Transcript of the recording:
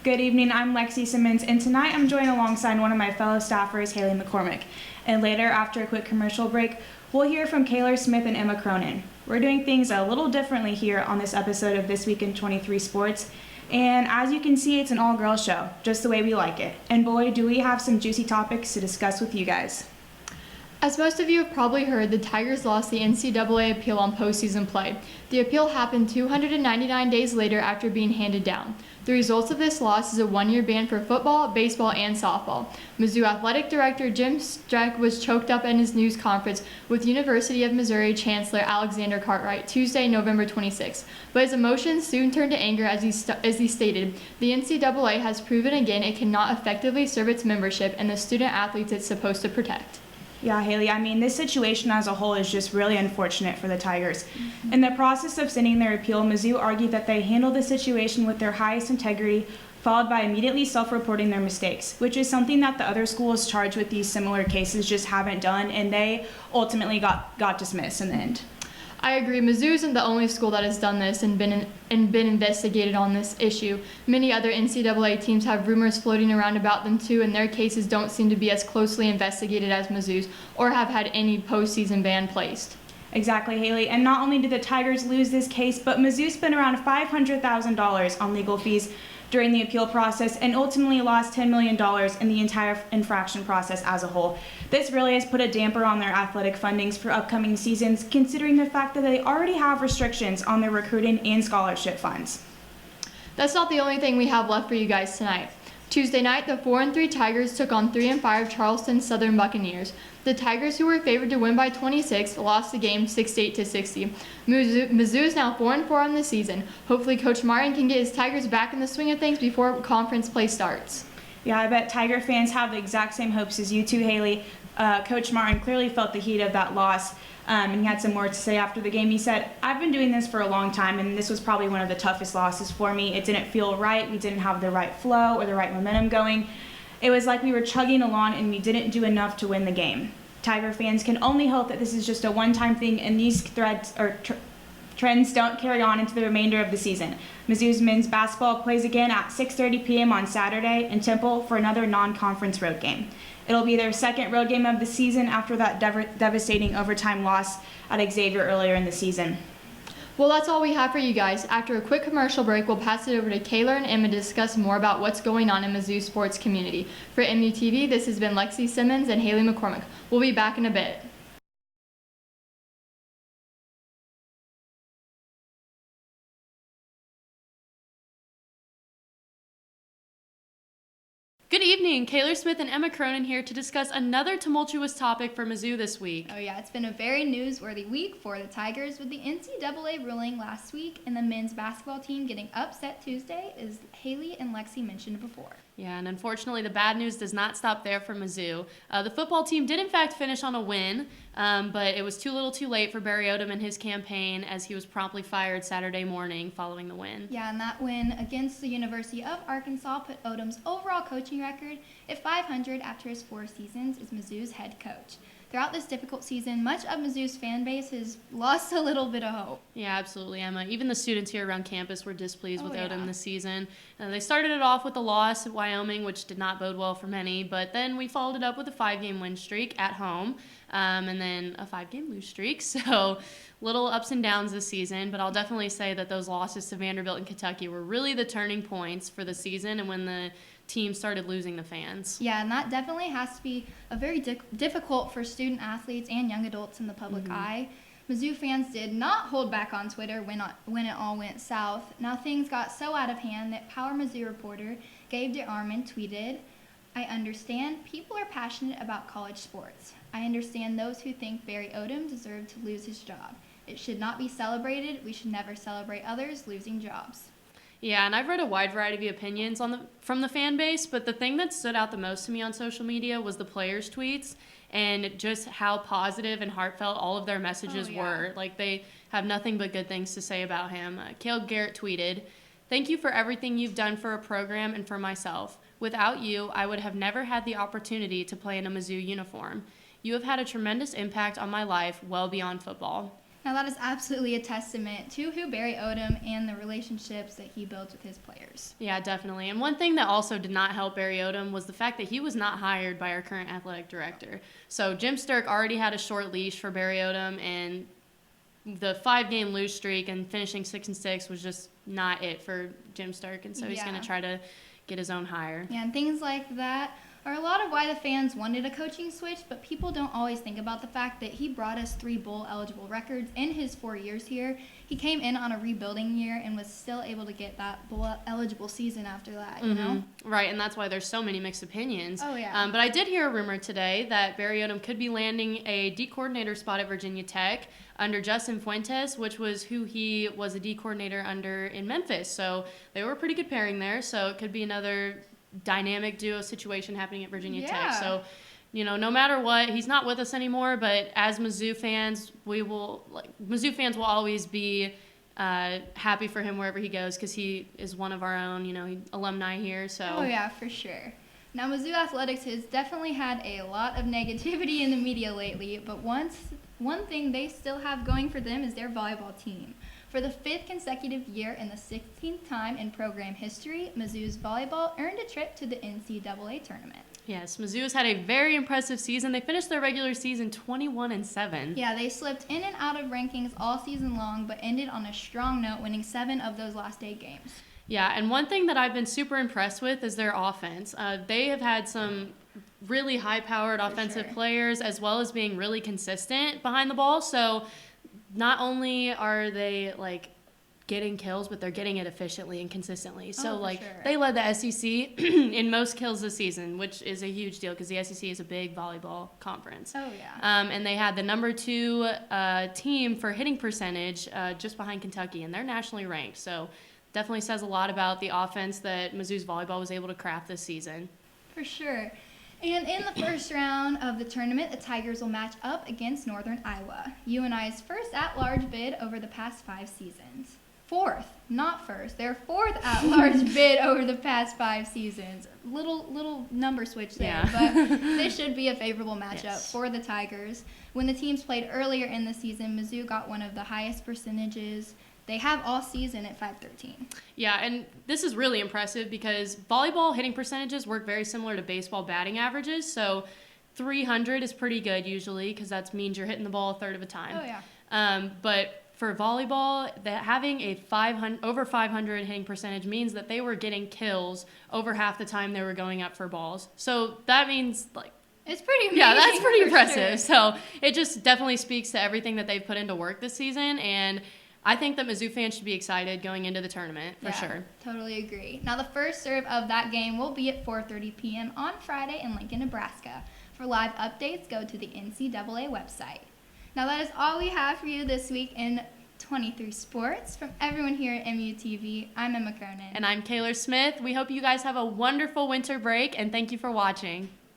Good evening, I'm Lexi Simmons, and tonight I'm joined alongside one of my fellow staffers, Haley McCormick. And later, after a quick commercial break, we'll hear from Kayla Smith and Emma Cronin. We're doing things a little differently here on this episode of This Week in 23 Sports. And as you can see, it's an all-girls show, just the way we like it. And boy, do we have some juicy topics to discuss with you guys. As most of you have probably heard, the Tigers lost the NCAA appeal on postseason play. The appeal happened 299 days later after being handed down. The results of this loss is a one-year ban for football, baseball, and softball. Mizzou Athletic Director Jim Streck was choked up in his news conference with University of Missouri Chancellor Alexander Cartwright Tuesday, November 26. But his emotions soon turned to anger as he stated, the NCAA has proven again it cannot effectively serve its membership and the student athletes it's supposed to protect. Yeah, Haley, I mean, this situation as a whole is just really unfortunate for the Tigers. In the process of sending their appeal, Mizzou argued that they handled the situation with their highest integrity, followed by immediately self-reporting their mistakes, which is something that the other schools charged with these similar cases just haven't done, and they ultimately got dismissed in the end. I agree. Mizzou isn't the only school that has done this and been investigated on this issue. Many other NCAA teams have rumors floating around about them too, and their cases don't seem to be as closely investigated as Mizzou's or have had any postseason ban placed. Exactly, Haley. And not only did the Tigers lose this case, but Mizzou spent around $500,000 on legal fees during the appeal process and ultimately lost $10 million in the entire infraction process as a whole. This really has put a damper on their athletic fundings for upcoming seasons, considering the fact that they already have restrictions on their recruiting and scholarship funds. That's not the only thing we have left for you guys tonight. Tuesday night, the 4-3 Tigers took on 3-5 Charleston Southern Buccaneers. The Tigers, who were favored to win by 26, lost the game 68-60. Mizzou is now 4-4 on the season. Hopefully, Coach Martin can get his Tigers back in the swing of things before conference play starts. Yeah, I bet Tiger fans have the exact same hopes as you too, Haley. Coach Martin clearly felt the heat of that loss, and he had some more to say after the game. He said, "I've been doing this for a long time, and this was probably one of the toughest losses for me. It didn't feel right. We didn't have the right flow or the right momentum going. It was like we were chugging along, and we didn't do enough to win the game. Tiger fans can only hope that this is just a one-time thing, and these trends don't carry on into the remainder of the season." Mizzou's men's basketball plays again at 6:30 p.m. on Saturday in Temple for another non-conference road game. It'll be their second road game of the season after that devastating overtime loss at Xavier earlier in the season. Well, that's all we have for you guys. After a quick commercial break, we'll pass it over to Kayla and Emma to discuss more about what's going on in Mizzou sports community. For MUTV, this has been Lexi Simmons and Haley McCormick. We'll be back in a bit. Good evening, Kayla Smith and Emma Cronin here to discuss another tumultuous topic for Mizzou this week. Oh yeah, it's been a very newsworthy week for the Tigers with the NCAA ruling last week and the men's basketball team getting upset Tuesday, as Haley and Lexi mentioned before. Yeah, and unfortunately the bad news does not stop there for Mizzou. The football team did in fact finish on a win, but it was too little too late for Barry Odom and his campaign as he was promptly fired Saturday morning following the win. Yeah, and that win against the University of Arkansas put Odom's overall coaching record at 500 after his 4 seasons as Mizzou's head coach. Throughout this difficult season, much of Mizzou's fan base has lost a little bit of hope. Yeah, absolutely, Emma. Even the students here around campus were displeased with Odom this season. They started it off with a loss at Wyoming, which did not bode well for many, but then we followed it up with a 5-game win streak at home, and then a 5-game lose streak. So little ups and downs this season, but I'll definitely say that those losses to Vanderbilt and Kentucky were really the turning points for the season and when the team started losing the fans. Yeah, and that definitely has to be a very difficult for student athletes and young adults in the public eye. Mizzou fans did not hold back on Twitter when it all went south. Now things got so out of hand that Power Mizzou reporter Gabe DeArmond tweeted, "I understand people are passionate about college sports. I understand those who think Barry Odom deserved to lose his job. It should not be celebrated. We should never celebrate others losing jobs." Yeah, and I've read a wide variety of opinions from the fan base, but the thing that stood out the most to me on social media was the players' tweets and just how positive and heartfelt all of their messages were. Like, they have nothing but good things to say about him. Caleb Garrett tweeted, "Thank you for everything you've done for a program and for myself. Without you, I would have never had the opportunity to play in a Mizzou uniform. You have had a tremendous impact on my life well beyond football." Now that is absolutely a testament to who Barry Odom and the relationships that he builds with his players. Yeah, definitely. And one thing that also did not help Barry Odom was the fact that he was not hired by our current athletic director. So Jim Sturk already had a short leash for Barry Odom, and the 5-game lose streak and finishing 6-6 was just not it for Jim Sturk, and so he's going to try to get his own hire. Yeah, and things like that are a lot of why the fans wanted a coaching switch, but people don't always think about the fact that he brought us 3 bowl-eligible records in his 4 years here. He came in on a rebuilding year and was still able to get that bowl-eligible season after that, you know? Right, and that's why there's so many mixed opinions. Oh, yeah. But I did hear a rumor today that Barry Odom could be landing a D coordinator spot at Virginia Tech under Justin Fuentes, which was who he was a D coordinator under in Memphis. So they were a pretty good pairing there, so it could be another dynamic duo situation happening at Virginia Tech. So, you know, no matter what, he's not with us anymore, but as Mizzou fans, Mizzou fans will always be happy for him wherever he goes, because he is one of our own, you know, alumni here. So. Oh, yeah, for sure. Now, Mizzou Athletics has definitely had a lot of negativity in the media lately, but one thing they still have going for them is their volleyball team. For the 5th consecutive year and the 16th time in program history, Mizzou's volleyball earned a trip to the NCAA tournament. Yes, Mizzou has had a very impressive season. They finished their regular season 21-7. Yeah, they slipped in and out of rankings all season long, but ended on a strong note, winning 7 of those last 8 games. Yeah, and one thing that I've been super impressed with is their offense. They have had some really high-powered offensive players, as well as being really consistent behind the ball. So not only are they getting kills, but they're getting it efficiently and consistently. So they led the SEC in most kills this season, which is a huge deal because the SEC is a big volleyball conference. Oh yeah. And they had the number 2 team for hitting percentage just behind Kentucky, and they're nationally ranked. So definitely says a lot about the offense that Mizzou's volleyball was able to craft this season. For sure. And in the first round of the tournament, the Tigers will match up against Northern Iowa, UNI's first at-large bid over the past 5 seasons. 4th, not first. Their 4th at-large bid over the past 5 seasons. Little number switch there, but this should be a favorable matchup for the Tigers. When the teams played earlier in the season, Mizzou got one of the highest percentages they have all season at .513. Yeah, and this is really impressive because volleyball hitting percentages work very similar to baseball batting averages. So 300 is pretty good usually because that means you're hitting the ball a third of the time. Oh, yeah. But for volleyball, having a over 500 hitting percentage means that they were getting kills over half the time they were going up for balls. So that means it's pretty amazing. Yeah, that's pretty impressive. Sure. So it just definitely speaks to everything that they've put into work this season, and I think that Mizzou fans should be excited going into the tournament, for sure. Totally agree. Now, the first serve of that game will be at 4:30 p.m. on Friday in Lincoln, Nebraska. For live updates, go to the NCAA website. Now, that is all we have for you this week in 23 Sports. From everyone here at MUTV, I'm Emma Cronin. And I'm Kaylor Smith. We hope you guys have a wonderful winter break, and thank you for watching.